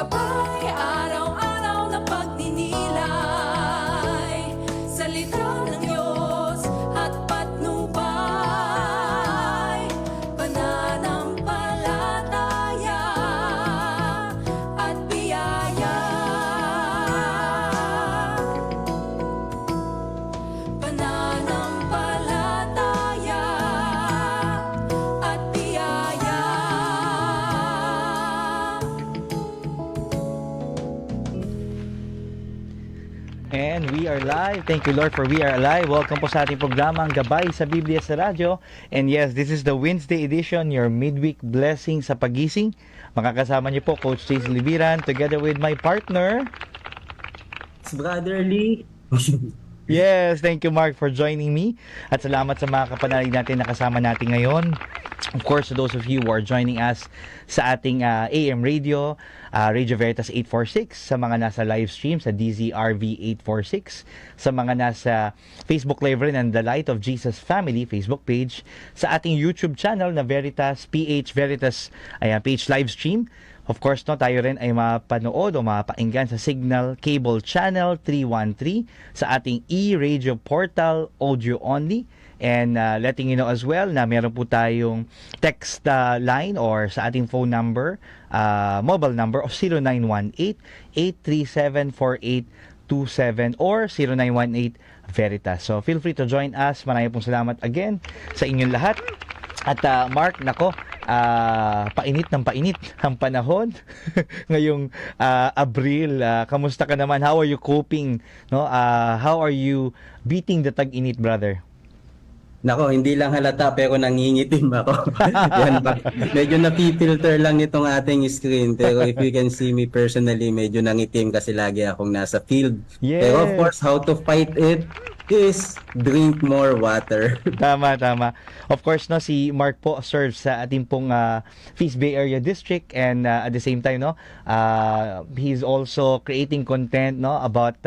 gabay, araw-araw na pagninilay, salita ng Diyos at patnubay, pananampalataya at biyaya. Pananampalataya at biyaya. And we are live. Thank you, Lord, for we are alive. Welcome po sa ating programang Gabay sa Biblia sa Radyo. And yes, this is the Wednesday edition, your midweek blessing sa pagising. Makakasama niyo po Coach Jason Libiran together with my partner. It's Brother Lee. Yes, thank you, Mark, for joining me. At salamat sa mga kapanalig natin na kasama natin ngayon. Of course, to those of you who are joining us sa ating AM radio, Radio Veritas 846, sa mga nasa live stream sa DZRV 846, sa mga nasa Facebook Live rin and The Light of Jesus Family Facebook page, sa ating YouTube channel na Veritas PH Veritas page live stream. Of course, no, tayo rin ay mapanood o mapainggan sa Signal Cable Channel 313 sa ating e-radio portal audio only. And letting you know as well na meron po tayong text line or sa ating phone number, mobile number of 0918-837-4827 or 0918-VERITAS. So feel free to join us. Maraming pong salamat again sa inyong lahat. At Mark, nako, painit ng painit ang panahon ngayong Abril. Kamusta ka naman? How are you coping? No? How are you beating the tag-init, brother? Nako, hindi lang halata pero nangingitim ako. Yan ba? Medyo napipilter lang itong ating screen. Pero if you can see me personally, medyo nangitim kasi lagi akong nasa field. Yes. Pero of course, how to fight it is drink more water. Tama, tama. Of course, no, si Mark po serves sa ating pong Feast Bay Area District, and at the same time, no, he's also creating content, no, about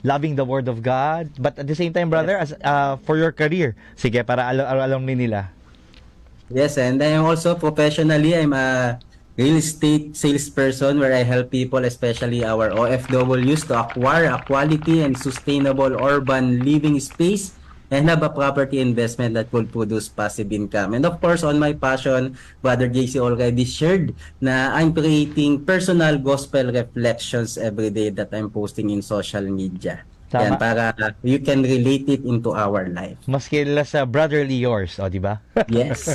loving the Word of God. But at the same time, brother, as for your career, sige, para alam din nila. Yes, and I am also professionally, I'm a real estate salesperson where I help people, especially our OFWs, to acquire a quality and sustainable urban living space and have a property investment that will produce passive income. And of course, on my passion, Brother JC already shared na I'm creating personal gospel reflections every day that I'm posting in social media. Tama. Yan, para you can relate it into our life. Mas kilala sa brotherly yours, o, di ba? Yes.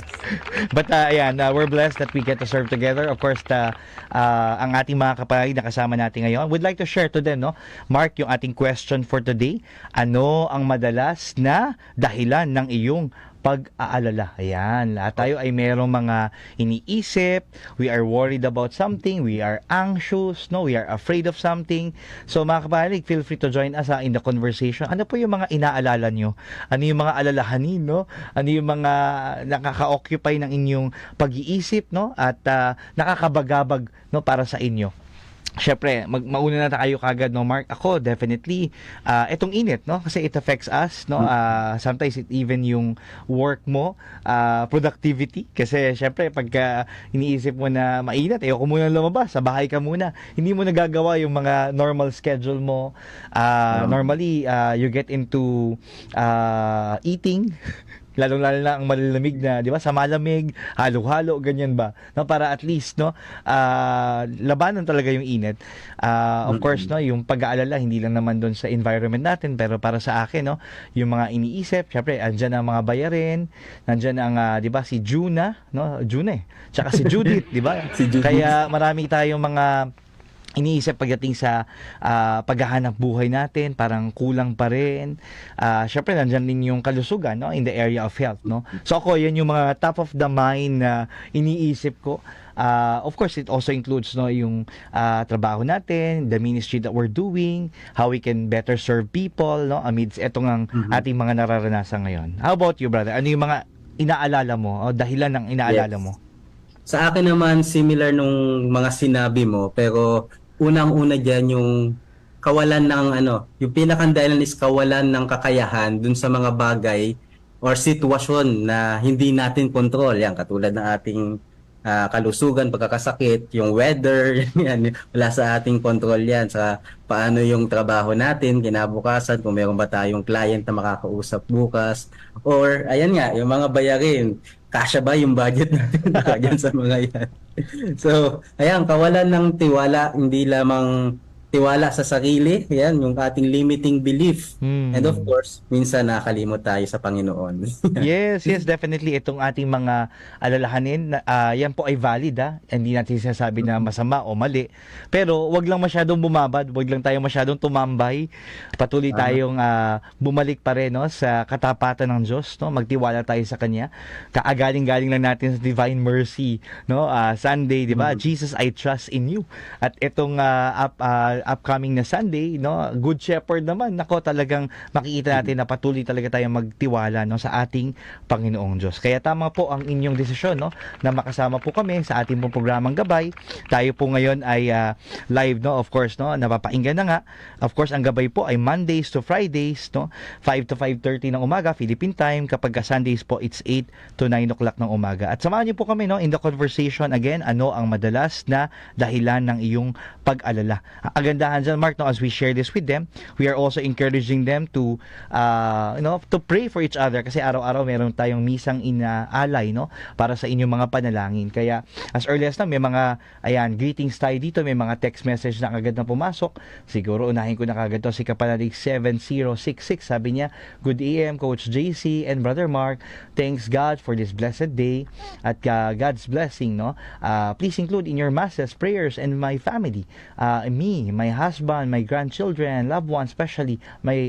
But ayan, we're blessed that we get to serve together. Of course, ang ating mga kapatid na kasama natin ngayon, we'd like to share to them, no? Mark, yung ating question for today, ano ang madalas na dahilan ng iyong pag-aalala? Ayan, lahat tayo ay merong mga iniisip, we are worried about something, we are anxious, no, we are afraid of something. So mga kapatid, feel free to join us in the conversation. Ano po yung mga inaalala nyo? Ano yung mga alalahanin, no? Ano yung mga nakaka-occupy ng inyong pag-iisip, no? At nakakabagabag, no, para sa inyo? Siyempre, mauna na tayo kagad, no, Mark? Ako, definitely, itong init, no? Kasi it affects us, no? Sometimes even yung work mo, productivity. Kasi, siyempre, pagka iniisip mo na mainit, ayoko muna lumabas, sa bahay ka muna. Hindi mo nagagawa yung mga normal schedule mo. Normally, you get into eating, lalong-lalo na ang malalamig na, di ba? Sa malamig, halo-halo, ganyan ba? No, para at least, no, labanan talaga yung init. Of course, no, yung pag-aalala, hindi lang naman doon sa environment natin, pero para sa akin, no, yung mga iniisip, syempre, andyan ang mga bayarin, nandyan ang, di ba, si Juna, no? Juna tsaka si Judith, di ba? Si Judith. Kaya marami tayong mga iniisip pagdating sa paghahanap buhay natin, parang kulang pa rin. Syempre, nandyan din yung kalusugan, no, in the area of health, no. So ako, yan yung mga top of the mind na iniisip ko. Of course, it also includes, no, yung trabaho natin, the ministry that we're doing, how we can better serve people, no, amidst etong ang ating mga nararanasan ngayon. How about you, brother? Ano yung mga inaalala mo o dahilan ng inaalala mo? Sa akin naman, similar nung mga sinabi mo, pero unang-una dyan yung kawalan ng yung pinakang-dahilan is kawalan ng kakayahan dun sa mga bagay or sitwasyon na hindi natin control. Yan, katulad ng ating kalusugan, pagkakasakit, yung weather, yan, wala sa ating control yan. Sa paano yung trabaho natin, kinabukasan, kung meron ba tayong client na makakausap bukas, or ayan nga, yung mga bayarin, kasya ba yung budget natin dyan sa mga yan. So, ayan, kawalan ng tiwala, hindi lamang tiwala sa sarili, yan, yung ating limiting belief. And of course, minsan nakalimot tayo sa Panginoon. Yes, definitely. Itong ating mga alalahanin, yan po ay valid, ha? Hindi natin sinasabi na masama o mali. Pero wag lang masyadong bumabad, wag lang tayo masyadong tumambay. Patuloy tayong bumalik pa rin, no, sa katapatan ng Diyos, no? Magtiwala tayo sa Kanya. Kaagaling-galing lang natin sa Divine Mercy, no? Sunday, di ba? Jesus, I trust in you. At itong upcoming na Sunday, no, Good Shepherd naman, nako, talagang makikita natin na patuloy talaga tayong magtiwala, no, sa ating Panginoong Diyos. Kaya tama po ang inyong desisyon, no, na makasama po kami sa ating pong programang gabay. Tayo po ngayon ay live, no, of course, no, napapainggan na nga. Of course, ang gabay po ay Mondays to Fridays, no, 5 to 5:30 ng umaga Philippine time. Kapag Sundays po, it's 8 to 9 o'clock ng umaga. At samahan niyo po kami, no, in the conversation again, ano ang madalas na dahilan ng iyong pag-alala. Kagandahan dyan, Mark, no, as we share this with them, we are also encouraging them to to pray for each other, kasi araw-araw meron tayong misang inaalay, no, para sa inyong mga panalangin. Kaya as early as na may mga greetings tayo dito, may mga text message na kagad na pumasok. Siguro unahin ko na kagad to, si Kapanalig 7066, sabi niya, "Good AM Coach JC and Brother Mark, thanks God for this blessed day at God's blessing, no. Please include in your masses prayers and my family, me, my husband, my grandchildren, loved ones, especially my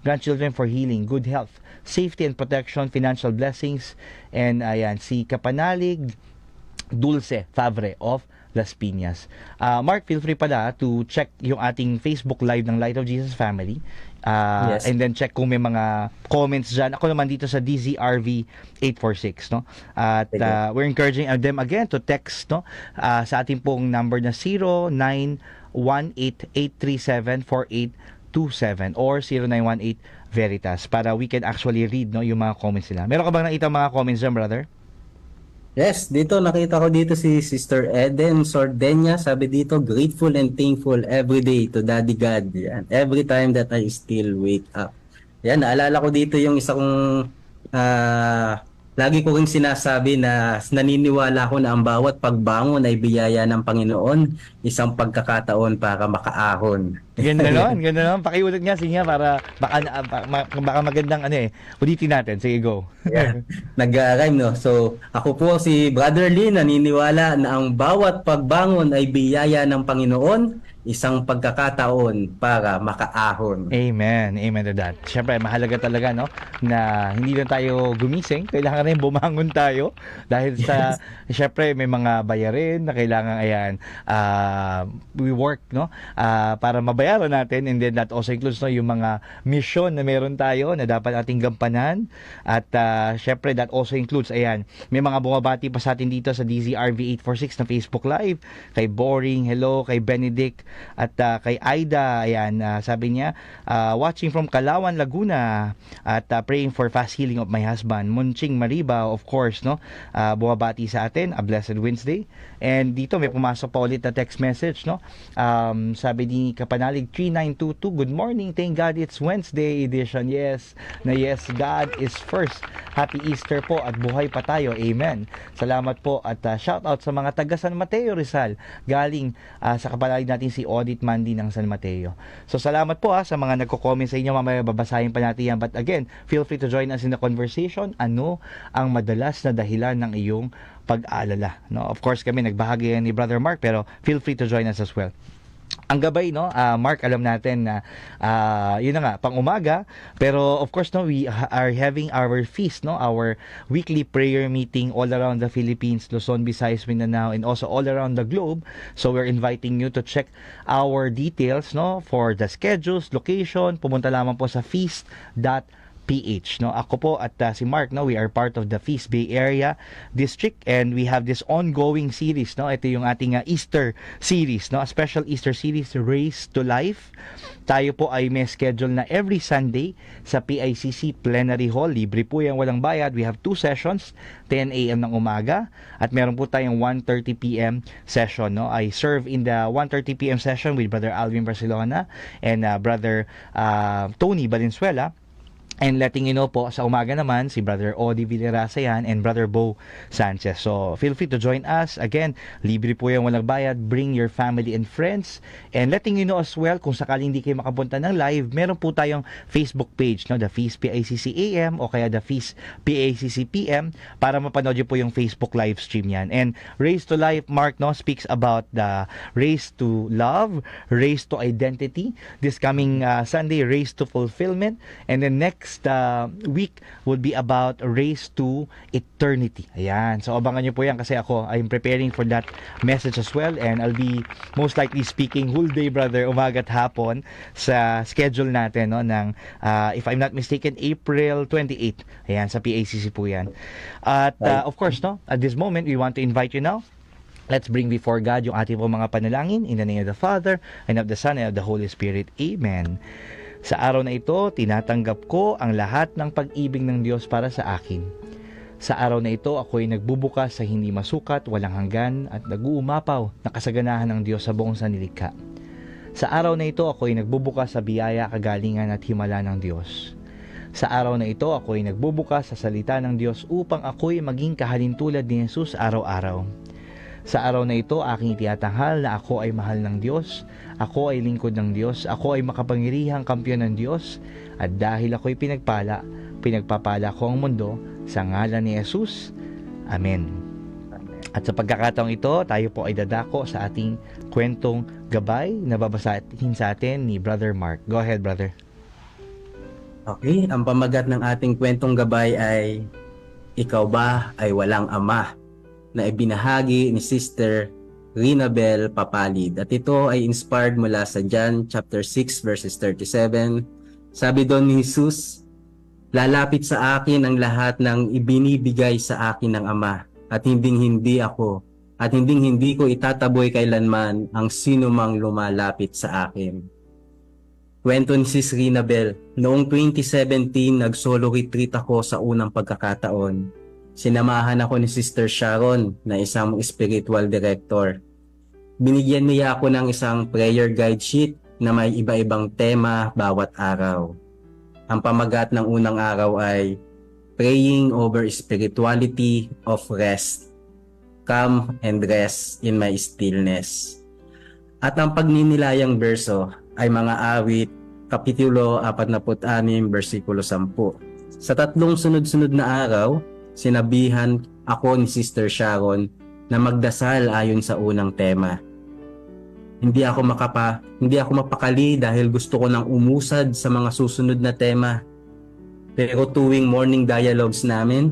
grandchildren, for healing, good health, safety and protection, financial blessings." And si Kapanalig Dulce Favre of Las Piñas. Mark, feel free pala to check yung ating Facebook Live ng Light of Jesus Family. Yes. And then check kung may mga comments dyan. Ako naman dito sa DZRV 846, no? At we're encouraging them again to text, no, sa ating pong number na 0918-837-4827 or 0918 Veritas, para we can actually read, no, yung mga comments nila. Meron ka bang nakita mga comments dyan, brother? Yes, dito nakita ko dito si Sister Eden Sordenya, sabi dito, "Grateful and thankful every day to Daddy God. Yan, every time that I still wake up." Yan, naalala ko dito yung isa kong lagi ko ring sinasabi na naniniwala ako na ang bawat pagbangon ay biyaya ng Panginoon, isang pagkakataon para makaahon. Ganda nun. Pakiulit nga, sige nga, para baka magandang ulitin natin. Sige, go. Yeah, nag-rhyme, no? So, ako po si Brother Lee, naniniwala na ang bawat pagbangon ay biyaya ng Panginoon, isang pagkakataon para makaahon. Amen to that. Siyempre, mahalaga talaga, no, na hindi lang tayo gumising, kailangan rin bumangon tayo dahil sa siyempre may mga bayarin na kailangan we work, no, para mabayaran natin, and then that also includes, no, yung mga mission na meron tayo na dapat ating gampanan. At syempre that also includes may mga bumabati pa sa atin dito sa DZRV 846 na Facebook Live, kay Boring, hello, kay Benedict, at kay Aida, sabi niya, watching from Calauan, Laguna, at praying for fast healing of my husband. Munching Mariba, of course, no, bumabati sa atin, a blessed Wednesday. And dito may pumasok pa ulit na text message, no, sabi ni Kapanalig 3922, "Good morning, thank God it's Wednesday edition." Yes, God is first. Happy Easter po at buhay pa tayo. Amen. Salamat po, at shout out sa mga taga San Mateo Rizal, galing sa Kapanalig natin si Audit Mandy ng San Mateo. So salamat po sa mga nagko-comment sa inyo. Mamaya babasahin pa natin yan. But again, feel free to join us in the conversation. Ano ang madalas na dahilan ng iyong pag-aalala? No, of course kami nagbahagi ni Brother Mark, pero feel free to join us as well. Ang gabay, no, Mark, alam natin na yun na nga, pang umaga, pero of course, no, we are having our feast, no, our weekly prayer meeting all around the Philippines, Luzon, Visayas, Mindanao, and also all around the globe. So we're inviting you to check our details, no, for the schedules, location. Pumunta lamang po sa feast.ph PH, no? Ako po at si Mark, no, we are part of the Feast Bay Area District, and we have this ongoing series, no? Ito yung ating Easter series, no? A special Easter series, Race to Life. Tayo po ay may schedule na every Sunday sa PICC Plenary Hall. Libre po yan, walang bayad. We have 2 sessions, 10 a.m. ng umaga, at meron po tayong 1:30 p.m. session, no? I serve in the 1:30 p.m. session with Brother Alvin Barcelona and Brother Tony Valenzuela. And letting you know po, sa umaga naman, si Brother Odi Villarasa yan and Brother Bo Sanchez. So, feel free to join us. Again, libre po yung walang bayad. Bring your family and friends. And letting you know as well, kung sakaling hindi kayo makapunta ng live, meron po tayong Facebook page, no? The Feast PICC AM o kaya The Feast PICC PM, para mapanood nyo po yung Facebook live stream yan. And Race to Life, Mark, no, speaks about the race to love, race to identity. This coming Sunday, race to fulfillment. And then next week would be about race to eternity. Ayan. So, abangan nyo po yan kasi ako, I'm preparing for that message as well, and I'll be most likely speaking whole day, brother, umaga at hapon sa schedule natin, no, ng, if I'm not mistaken, April 28. Ayan, sa PACC po yan. At, of course, no, at this moment, we want to invite you now. Let's bring before God yung ating po mga panalangin in the name of the Father, and of the Son, and of the Holy Spirit. Amen. Sa araw na ito, tinatanggap ko ang lahat ng pag-ibig ng Diyos para sa akin. Sa araw na ito, ako ay nagbubukas sa hindi masukat, walang hanggan, at nag-uumapaw na kasaganahan ng Diyos sa buong sanlilikha. Sa araw na ito, ako ay nagbubukas sa biyaya, kagalingan at himala ng Diyos. Sa araw na ito, ako ay nagbubukas sa salita ng Diyos upang ako ay maging kahalintulad ni Jesus araw-araw. Sa araw na ito, aking itiyatanghal na ako ay mahal ng Diyos, ako ay lingkod ng Diyos, ako ay makapangyarihang kampiyon ng Diyos, at dahil ako ay pinagpapala ko ang mundo sa ngalan ni Jesus. Amen. At sa pagkakataong ito, tayo po ay dadako sa ating kwentong gabay na babasahin sa atin ni Brother Mark. Go ahead, brother. Okay, ang pamagat ng ating kwentong gabay ay Ikaw ba ay walang ama? Na ibinahagi ni Sister Rinabel Papalid. At ito ay inspired mula sa John chapter 6 verses 37. Sabi doon ni Jesus, lalapit sa akin ang lahat ng ibinibigay sa akin ng Ama, at hindi ko itataboy kailanman ang sino mang lumalapit sa akin. Kwento ni Sis Rinabel, noong 2017 nag-solo retreat ako sa unang pagkakataon. Sinamahan ako ni Sister Sharon na isang spiritual director. Binigyan niya ako ng isang prayer guide sheet na may iba-ibang tema bawat araw. Ang pamagat ng unang araw ay Praying over Spirituality of Rest. Come and rest in my stillness. At ang pagninilayang berso ay mga awit, Kapitulo 46, versikulo 10. Sa 3 sunod-sunod na araw, sinabihan ako ni Sister Sharon na magdasal ayon sa unang tema. Hindi ako mapakali dahil gusto ko nang umusad sa mga susunod na tema. Pero tuwing morning dialogues namin,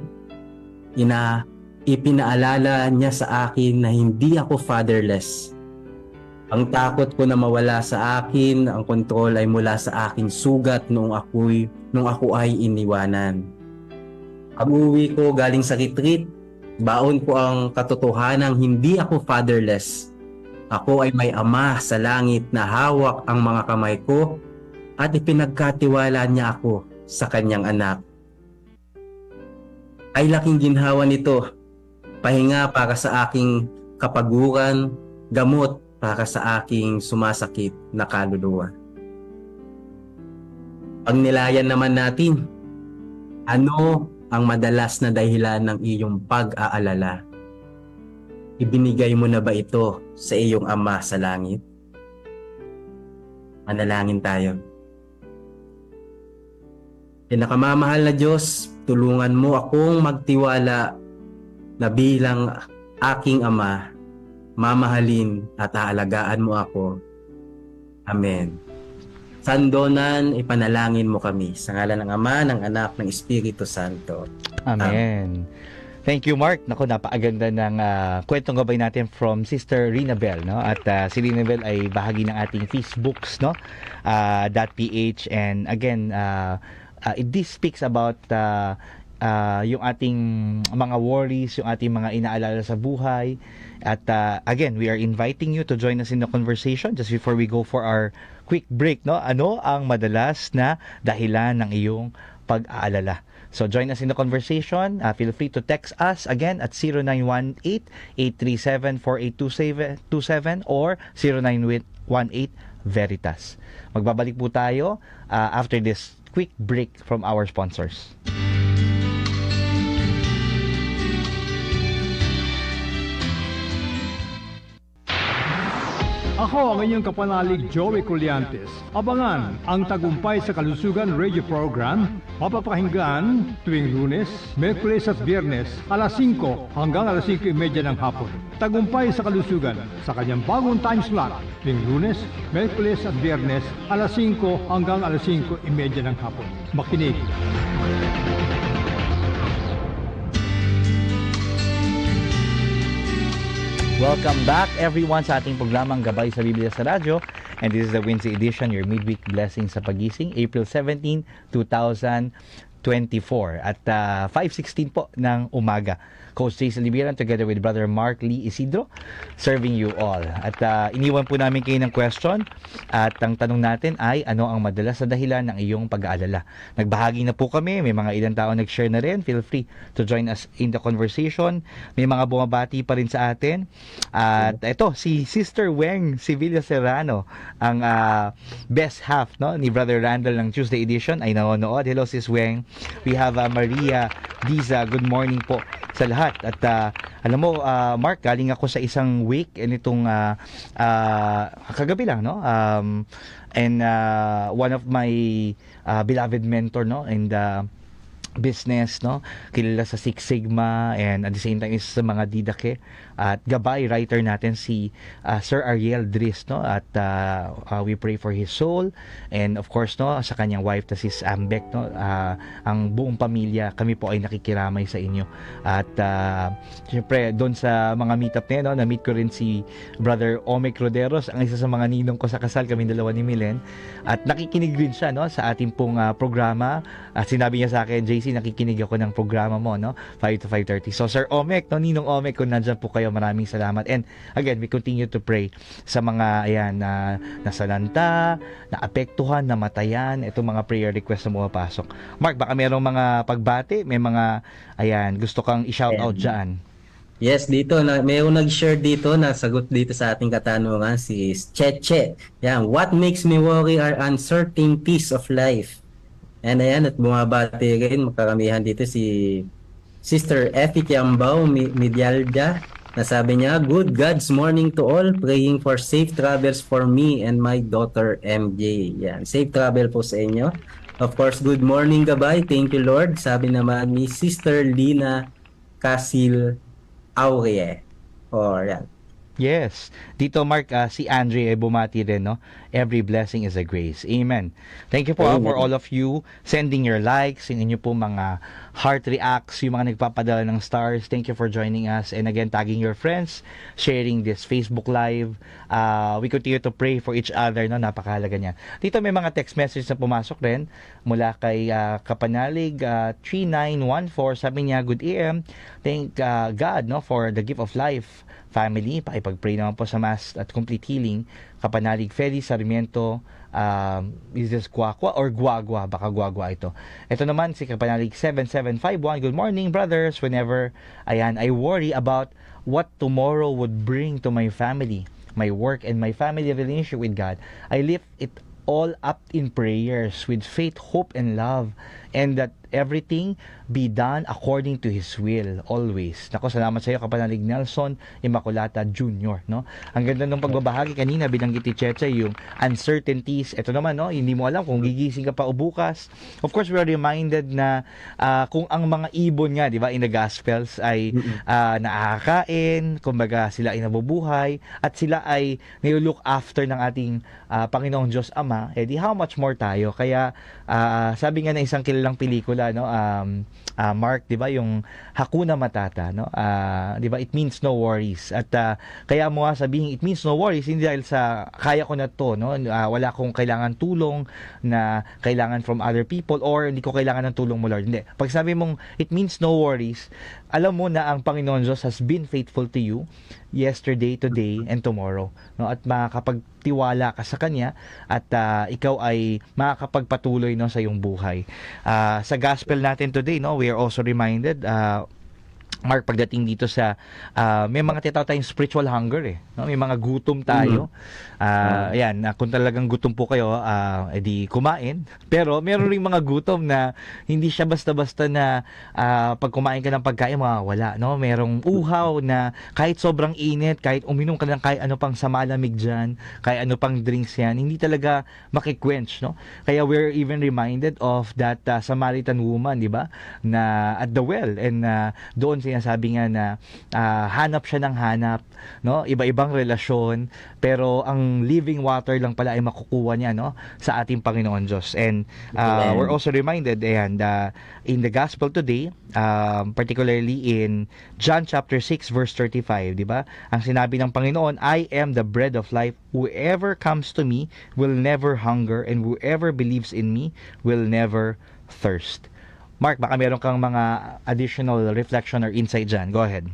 ipinaalala niya sa akin na hindi ako fatherless. Ang takot ko na mawala sa akin, ang kontrol ay mula sa aking sugat nung ako ay iniwanan. Pag-uwi ko galing sa retreat, baon ko ang katotohanang hindi ako fatherless. Ako ay may Ama sa langit na hawak ang mga kamay ko at ipinagkatiwala niya ako sa kanyang anak. Ay laking ginhawa nito, pahinga para sa aking kapaguran, gamot para sa aking sumasakit na kaluluwa. Pagnilayan naman natin, ano ang madalas na dahilan ng iyong pag-aalala? Ibinigay mo na ba ito sa iyong Ama sa langit? Manalangin tayo. Pinakamamahal na Diyos, tulungan mo akong magtiwala na bilang aking Ama, mamahalin at aalagaan mo ako. Amen. Sandonan, ipanalangin mo kami sa ngalan ng Ama, ng Anak, ng Espiritu Santo. Amen. Thank you, Mark. Naku, napakaganda ng kwentong gabay natin from Sister Rinabel, no? At si Rinabel ay bahagi ng ating Facebooks, no? .ph, and again, this speaks about yung ating mga worries, yung ating mga inaalala sa buhay. At again, we are inviting you to join us in the conversation just before we go for our quick break, no? Ano ang madalas na dahilan ng iyong pag-aalala? So join us in the conversation. Feel free to text us again at 0918-837-4827 or 0918-Veritas. Magbabalik po tayo after this quick break from our sponsors. Ako ang inyong kapanalig Joey Colliantes. Abangan ang Tagumpay sa Kalusugan Radio Program, mapapakinggan tuwing Lunes, Miyerkules at Biyernes, alas 5 hanggang alas 5:30 ng hapon. Tagumpay sa Kalusugan sa kanyang bagong time slot tuwing Lunes, Miyerkules at Biyernes, alas 5 hanggang alas 5:30 ng hapon. Makinig. Welcome back everyone sa ating programang Gabay sa Biblia sa Radyo. And this is the Wednesday edition, your midweek blessing sa pagising, April 17, 2024. At 5:16 po ng umaga. Coach Jason Libiran together with Brother Mark Lee Isidro serving you all. At iniwan po namin kayo ng question at ang tanong natin ay ano ang madalas na dahilan ng iyong pag-aalala. Nagbahagi na po kami, may mga ilang tao nag-share na rin. Feel free to join us in the conversation. May mga bumabati pa rin sa atin. At ito, si Sister Weng Sevilla Serrano, ang best half, no, ni Brother Randall ng Tuesday edition ay nanonood. Hello Sis Weng. We have Maria Diza. Good morning po sa lahat. At alam mo, Mark, galing ako sa isang week nitong kagabi lang, no? And one of my beloved mentor, no, and business, no, kilala sa Six Sigma, and at the same time is sa mga didake at gabay writer natin si Sir Ariel Dris, no, at we pray for his soul, and of course, no, sa kanyang wife na si Ambek, no, ang buong pamilya, kami po ay nakikiramay sa inyo. At syempre doon sa mga meetup niya, no, na-meet ko rin si Brother Omek Roderos, ang isa sa mga ninong ko sa kasal, kami dalawa ni Milen, at nakikinig rin siya, no, sa ating pong programa. At sinabi niya sa akin, JC, nakikinig ako ng programa mo, no, 5 to 5:30. So Sir Omek, no, Ninong Omek, kung nandyan po kayo, maraming salamat. And again, we continue to pray sa mga ayan na nasalanta, naapektuhan, namatayan, itong mga prayer request na pumapasok. Mark, baka mayroong mga pagbati, may mga ayan gusto kang i-shout out dyan. Yes, dito may nag-share dito na sagot dito sa ating katanungan si Cheche. Yan, what makes me worry are uncertainties of life. And ayan, at bumabati rin makaramihan dito si Sister Effie Tiambao Medialda, na sabi niya, good God's morning to all, praying for safe travels for me and my daughter MJ. Yan, safe travel po sa inyo. Of course, good morning gabay, thank you Lord. Sabi naman ni Sister Lina Casil Aurie. Or yan. Yes. Dito, Mark, si Andre ay bumati rin, no? Every blessing is a grace. Amen. Thank you po for all of you sending your likes, yung inyo po mga heart reacts, yung mga nagpapadala ng stars. Thank you for joining us. And again, tagging your friends, sharing this Facebook Live. We continue to pray for each other, no? Napakahalaga niya. Dito may mga text message na pumasok rin mula kay Kapanalig 3914. Sabi niya, good AM. Thank God, no, for the gift of life. Family, pakipag-pray naman po sa Mass at Complete Healing. Kapanalig Felix Sarmiento, is this Guagua or Guagua? Baka Guagua ito. Ito naman si Kapanalig 7751. Good morning brothers. Whenever I worry about what tomorrow would bring to my family, my work, and my family relationship with God, I lift it all up in prayers with faith, hope, and love, and that everything be done according to His will, always. Nako, salamat sa iyo, Kapanalig Nelson Immaculata Jr., no? Ang ganda ng pagbabahagi kanina, binanggit ni Cheche, yung uncertainties. Ito naman, no? Hindi mo alam kung gigising ka pa o bukas. Of course, we are reminded na kung ang mga ibon nga, di ba, in the Gospels ay nakakain, kumbaga sila ay nabubuhay, at sila ay nilook after ng ating Panginoong Diyos Ama, edi how much more tayo? Kaya, sabi nga ng isang kilalang pelikula, no? Mark, 'di ba, yung Hakuna Matata, no? 'Di ba? It means no worries. At kaya mo nga sabihin it means no worries hindi dahil sa kaya ko na 'to, no? Wala akong kailangan tulong na kailangan from other people or hindi ko kailangan ng tulong mo, Lord. Hindi. Pag sabi mong it means no worries, alam mo na ang Panginoon Diyos has been faithful to you yesterday, today, and tomorrow, no? At makakapagtiwala ka sa Kanya at ikaw ay makakapagpatuloy, no, sa iyong buhay. Sa gospel natin today, no, we are also reminded, Mark, pagdating dito sa may mga tinatawag tayong spiritual hunger, no? May mga gutom tayo. Ayan, kung talagang gutom po kayo, edi kumain. Pero meron ring mga gutom na hindi siya basta-basta na pag kumain ka ng pagkain mawawala, no? Merong uhaw na kahit sobrang init, kahit uminom ka ng kahit ano pang samalamig diyan, kahit ano pang drinks yan, hindi talaga makikwench, no? Kaya we're even reminded of that Samaritan woman, di ba? Na at the well, and doon sinasabi nga na hanap siya ng hanap, no? Iba-ibang relasyon, pero ang living water lang pala ay makukuha niya, no, sa ating Panginoon Diyos. And we're also reminded, ayan, in the gospel today, particularly in John chapter 6 verse 35, di ba? Ang sinabi ng Panginoon, I am the bread of life. Whoever comes to me will never hunger, and whoever believes in me will never thirst. Mark, baka meron kang mga additional reflection or insight dyan. Go ahead.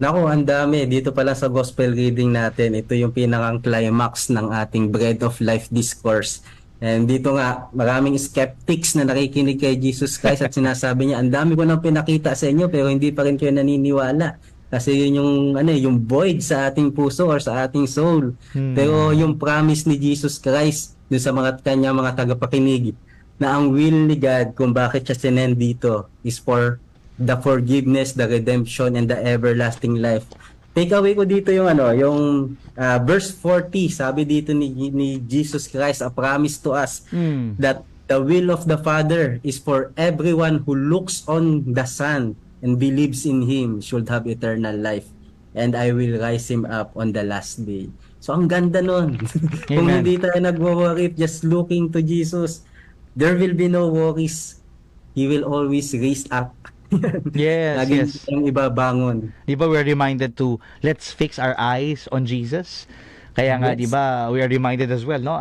Naku, ang dami. Dito pala sa gospel reading natin, ito yung pinakang climax ng ating Bread of Life discourse. And dito nga, maraming skeptics na nakikinig kay Jesus Christ at sinasabi niya, ang dami ko nang pinakita sa inyo pero hindi pa rin kayo naniniwala. Kasi yun yung, yung void sa ating puso or sa ating soul. Pero yung promise ni Jesus Christ dun sa kanya mga tagapakinig, na ang will ni God kung bakit siya sinend dito is for the forgiveness, the redemption, and the everlasting life. Take away ko dito yung verse 40, sabi dito ni Jesus Christ, a promise to us that the will of the Father is for everyone who looks on the Son and believes in Him should have eternal life, and I will rise Him up on the last day. So ang ganda nun. Kung hindi tayo nag-worry, just looking to Jesus, there will be no worries. He will always raise up. Yes, Laging yes. siyang ibabangon. Di ba we're reminded to let's fix our eyes on Jesus? Kaya nga, Yes. di ba, we are reminded as well, no,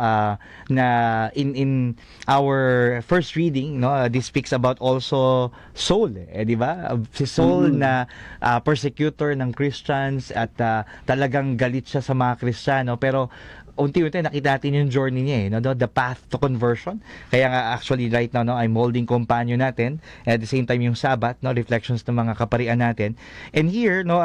na in our first reading, no, this speaks about also Saul, di ba? Si Saul na persecutor ng Christians at talagang galit siya sa mga Kristiyano, pero unti-unti nakita natin yung journey niya, no, the path to conversion. Kaya nga actually right now, no, I'm holding companion natin, and at the same time yung Sabbath, no, reflections ng mga kaparian natin. And here, no,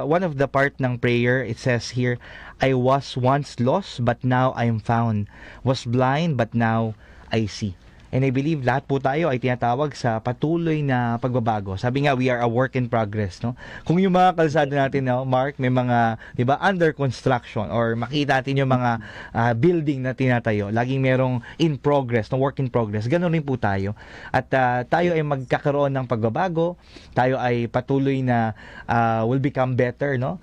one of the part ng prayer, it says here, I was once lost but now I am found, was blind but now I see. And I believe lahat po tayo ay tinatawag sa patuloy na pagbabago. Sabi nga, we are a work in progress, no? Kung yung mga kalsada natin, no, Mark, may mga, di ba, under construction, or makita natin yung mga building na tinatayo, laging merong in progress, no, work in progress. Ganun rin po tayo. At tayo ay magkakaroon ng pagbabago, tayo ay patuloy na will become better, no?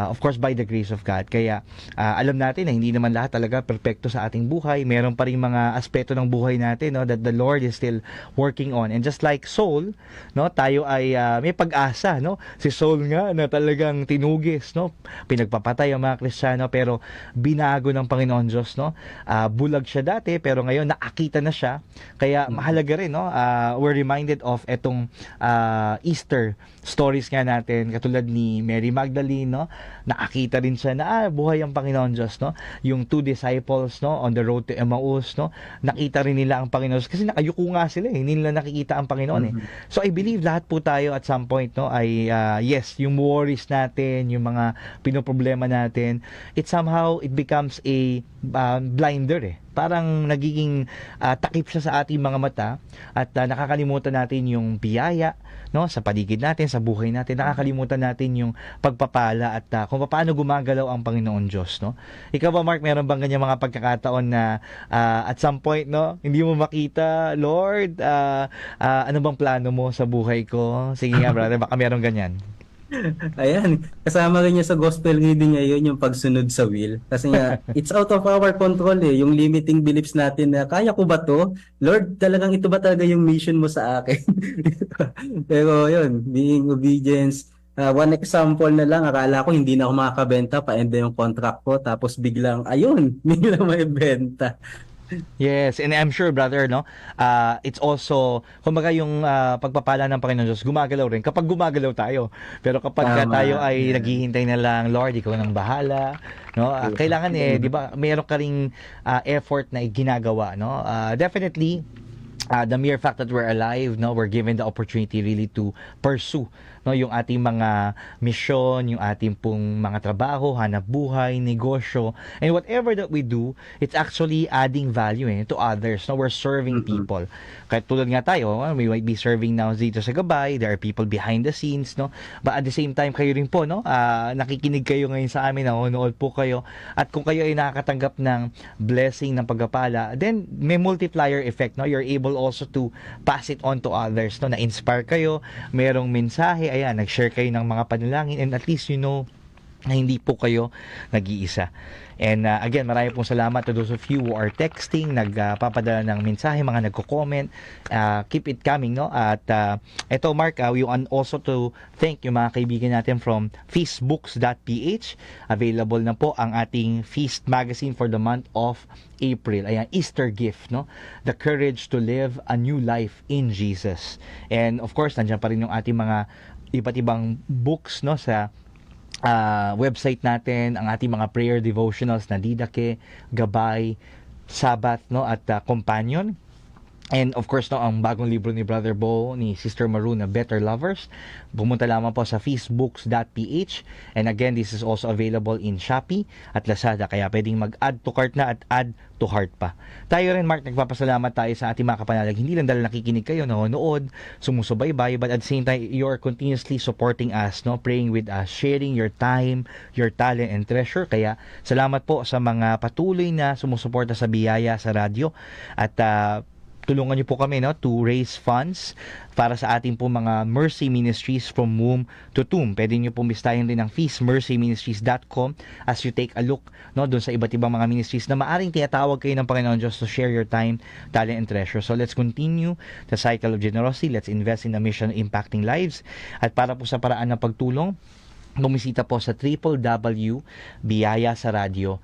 Of course, by the grace of God. Kaya, alam natin na hindi naman lahat talaga perfecto sa ating buhay. Meron pa rin mga aspeto ng buhay natin, no, that the Lord is still working on. And just like Saul, no, tayo ay may pag-asa, no. Si Saul nga na talagang tinugis, no, pinagpapatay ang mga Kristiyano, pero binago ng Panginoon Diyos, no. Bulag siya dati pero ngayon nakakita na siya. Kaya mahalaga rin, no, we're reminded of etong Easter stories nga natin, katulad ni Mary Magdalene, no, nakakita rin siya na buhay ang Panginoon Diyos, no. Yung two disciples, no, on the road to Emmaus, no, nakita rin nila ang Panginoon kasi nakayuko nga sila, hindi nila nakikita ang Panginoon. So I believe lahat po tayo at some point, no, ay yes, yung worries natin, yung mga pinoproblema natin, it somehow it becomes a blinder, parang nagiging takip siya sa ating mga mata, at nakakalimutan natin yung biyaya, no, sa paligid natin, sa buhay natin. Nakakalimutan natin yung pagpapala at kung paano gumagalaw ang Panginoon Diyos, no. Ikaw ba, Mark, meron bang ganyan mga pagkakataon na at some point, no, hindi mo makita, Lord, ano bang plano mo sa buhay ko? Sige nga, brother, baka meron ganyan. Ayan, kasama rin niya sa gospel reading ngayon yung pagsunod sa will. Kasi nga, it's out of our control eh. Yung limiting beliefs natin na kaya ko ba to? Lord, talagang ito ba talaga yung mission mo sa akin? Pero yun, being obedience. One example na lang, akala ko hindi na ako makakabenta, pa-end na yung contract ko. Tapos biglang, ayun, biglang may benta. Yes, and I'm sure, brother, no, it's also, kumbaga yung pagpapala ng Panginoon Diyos, gumagalaw rin kapag gumagalaw tayo. Pero kapag Tama. tayo ay Yeah. naghihintay na lang, Lord, ikaw nang bahala, no? Kailangan di ba, mayroon ka ring effort na ginagawa, no? Definitely, the mere fact that we're alive, no, we're given the opportunity really to pursue, no, yung ating mga mission, yung ating pong mga trabaho, hanap buhay, negosyo, and whatever that we do, it's actually adding value to others, no, we're serving people. Kahit tulad nga tayo, we might be serving now dito sa Gabay, there are people behind the scenes, no, but at the same time kayo rin po, no, nakikinig kayo ngayon sa amin, nanonood po kayo, at kung kayo ay nakakatanggap ng blessing ng pagpapala, then may multiplier effect, no, you're able also to pass it on to others, no, na-inspire kayo, merong mensahe, ayan, nag-share kayo ng mga panalangin, and at least you know na hindi po kayo nag-iisa. And again, marami pong salamat to those of you who are texting, nagpapadala ng mensahe, mga nagko-comment. Keep it coming, no? At eto, Mark, we want also to thank yung mga kaibigan natin from feastbooks.ph. Available na po ang ating Feast magazine for the month of April. Ayan, Easter gift, no? The courage to live a new life in Jesus. And of course, nandiyan pa rin yung ating mga iba't ibang books, no, sa website natin, ang ating mga prayer devotionals na Didake, Gabay, Sabat, no, at Companion. And of course, no, ang bagong libro ni Brother Bo, ni Sister Maru na Better Lovers. Pumunta lamang po sa feastbooks.ph. And again, this is also available in Shopee at Lazada. Kaya pwedeng mag-add to cart na at add to heart pa. Tayo rin, Mark, nagpapasalamat tayo sa ating mga kapanalig. Hindi lang dahil nakikinig kayo, nanonood, sumusubaybay, but at the same time, you're continuously supporting us, no, praying with us, sharing your time, your talent, and treasure. Kaya salamat po sa mga patuloy na sumusuporta sa biyaya sa radyo. At tulungan niyo po kami, no, to raise funds para sa ating po mga Mercy Ministries from womb to tomb. Pwede niyo pong bistahin din ang feastmercyministries.com as you take a look, no, doon sa iba't ibang mga ministries na maaring tinatawag kayo ng Panginoon Diyos to share your time, talent, and treasure. So let's continue the cycle of generosity. Let's invest in a mission impacting lives. At para po sa paraan ng pagtulong, bumisita po sa www.biyayasaradio.com.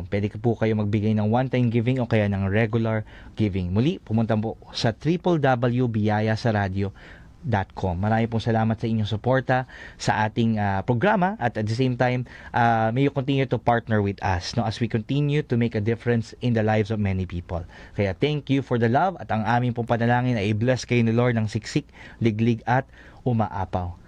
Pwede po kayo magbigay ng one-time giving o kaya ng regular giving. Muli, pumunta po sa www.biyayasaradio.com. Marami pong salamat sa inyong suporta sa ating programa, at the same time, may you continue to partner with us, no, as we continue to make a difference in the lives of many people. Kaya thank you for the love, at ang aming pong panalangin ay i-bless kayo ni Lord ng siksik, liglig at umaapaw.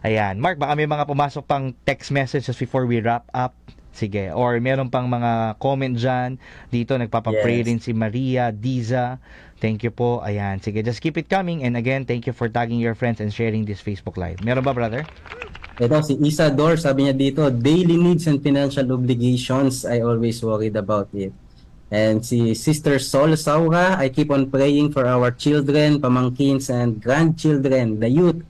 Ayan, Mark, baka may mga pumasok pang text messages before we wrap up. Sige, or meron pang mga comment dyan. Dito, nagpapapray Yes. rin si Maria Diza. Thank you po. Ayan, sige, just keep it coming. And again, thank you for tagging your friends and sharing this Facebook Live. Meron ba, brother? Ito, si Isador, sabi niya dito, daily needs and financial obligations, I always worried about it. And si Sister Sol Saura, I keep on praying for our children, pamangkins, and grandchildren, the youth,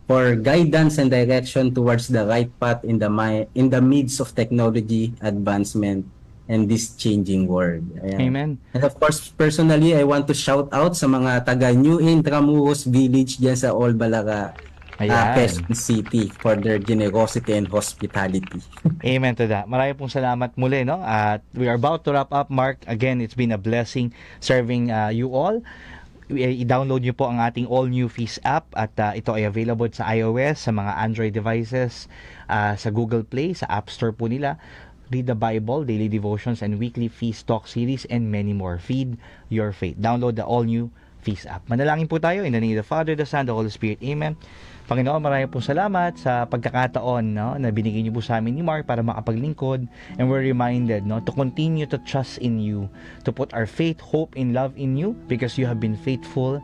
for guidance and direction towards the right path in the midst of technology advancement and this changing world. Ayan. Amen. And of course, personally, I want to shout out sa mga taga New Intramuros Village dyan sa Olbalaga, Ayan. Quezon City, for their generosity and hospitality. Amen to that. Marami pong salamat muli, no? At we are about to wrap up, Mark. Again, it's been a blessing serving you all. I-download nyo po ang ating all-new Feast app, at ito ay available sa iOS, sa mga Android devices, sa Google Play, sa App Store po nila. Read the Bible, daily devotions, and weekly Feast Talk series, and many more. Feed your faith. Download the all-new Feast app. Manalangin po tayo in the name of the Father, the Son, the Holy Spirit. Amen. Panginoon, maraming po salamat sa pagkakataon, no, na binigay niyo po sa amin ni Mark para makapaglingkod, and we're reminded, no, to continue to trust in you, to put our faith, hope, and love in you, because you have been faithful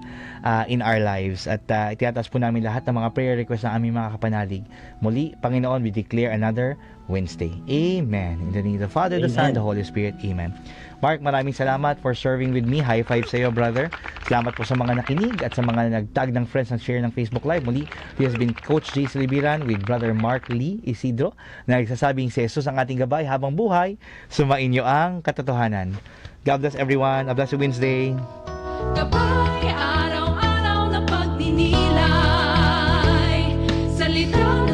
in our lives. At itiyataas po namin lahat ng mga prayer requests ng aming mga kapanalig. Muli, Panginoon, we declare another Wednesday. Amen. In the name of the Father, the Son, the Holy Spirit. Amen. Mark, maraming salamat for serving with me. High five sa iyo, brother. Salamat po sa mga nakinig at sa mga nagtag ng friends and share ng Facebook Live. Muli, He has been Coach J. Silibiran with Brother Mark Lee Isidro na nagsasabing si Jesus ang ating gabay habang buhay, sumainyo ang katotohanan. God bless everyone. A blessed Wednesday. Gabay araw-araw na pagninilay, salita